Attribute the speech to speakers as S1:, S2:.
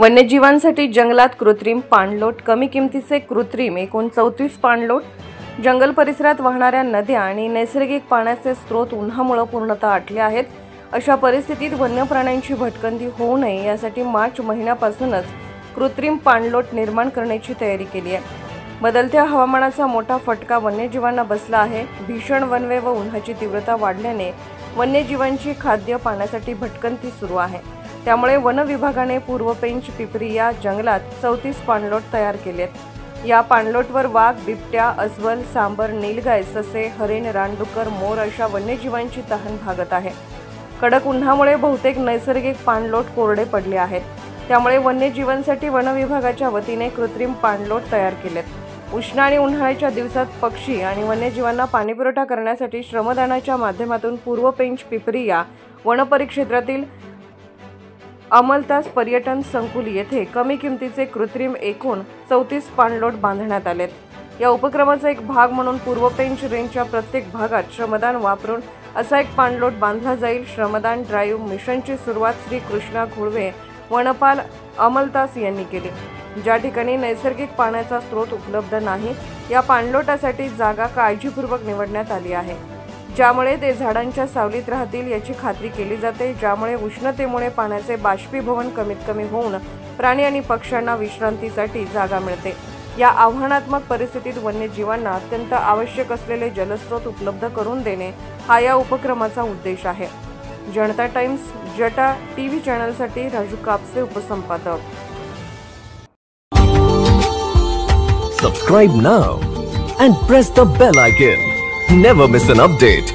S1: वन्यजीवांसाठी जंगलात कृत्रिम पाणलोट, कमी किमतीचे कृत्रिम एकूण 34 पाणलोट, जंगल परिसरात वाहणाऱ्या नद्या आणि नैसर्गिक पाण्याचे स्रोत उन्हामुळे पूर्णतः आटले आहेत। अशा परिस्थितीत वन्य प्राण्यांची भटकंती होऊ नये यासाठी मार्च महिन्यापासूनच कृत्रिम पाणलोट निर्माण करण्याची तयारी केली आहे। बदलत्या हवामानाचा मोठा फटका वन्यजीवांना बसला आहे। भीषण वनवे व उन्हाची तीव्रता वाढल्याने वन्यजीवांची खाद्य पाण्यासाठी भटकंती सुरू आहे। त्यामुळे वन विभागाने पूर्व पेंच पिपरी या जंगलात 34 पाणलोट तयार केलेत। या पाणलोटवर वाघ, बिबट्या, अस्वल, सांबर, नीलगाय, ससे, हरिण, रानडुक्कर, मोर अशा वन्यजीवांची तहान भागत आहे। कडक उन्हामुळे बहुतेक नैसर्गिक पाणलोट कोरडे पडले आहेत। त्यामुळे वन्यजीवांसाठी वन विभागाच्या वतीने कृत्रिम पाणलोट तयार केलेत। उष्ण आणि उन्हाळ्याच्या दिवसात पक्षी आणि वन्यजीवांना पाणीपुरवठा करण्यासाठी श्रमदानाच्या माध्यमातून पूर्व पेंच पिपरी या वनपरिक्षेत्रातील अमलतास पर्यटन संकुल येथे कमी किमतीचे कृत्रिम एकूण 34 पाणलोट बांधण्यात आलेत। या उपक्रमाचा एक भाग म्हणून पूर्व पेंच रेंजच्या प्रत्येक भागात श्रमदान वापरून असा एक पाणलोट बांधला जाईल। श्रमदान ड्राईव्ह मिशनची सुरुवात श्री कृष्णा घोळवे वनपाल अमलतास यांनी केली। ज्या ठिकाणी नैसर्गिक पाण्याचा स्रोत उपलब्ध नाही या पाणलोटासाठी जागा काळजीपूर्वक निवडण्यात आली आहे, ज्यामुळे ते झाडांच्या सावलीत राहतील याची खात्री केली जाते, ज्यामुळे उष्णतेमुळे पाण्याचे बाष्पीभवन कमीत कमी होऊन प्राणी आणि पक्ष्यांना विश्रांतीसाठी जागा मिळते। या आव्हानात्मक परिस्थितीत वन्यजीवांना अत्यंत आवश्यक असलेले जलस्रोत उपलब्ध करून देणे हा या उपक्रमाचा उद्देश आहे। जनता टाइम्स जटा टीव्ही चॅनलसाठी राजू कापसे, उपसंपादक।
S2: Subscribe now and press the bell icon. Never miss an update.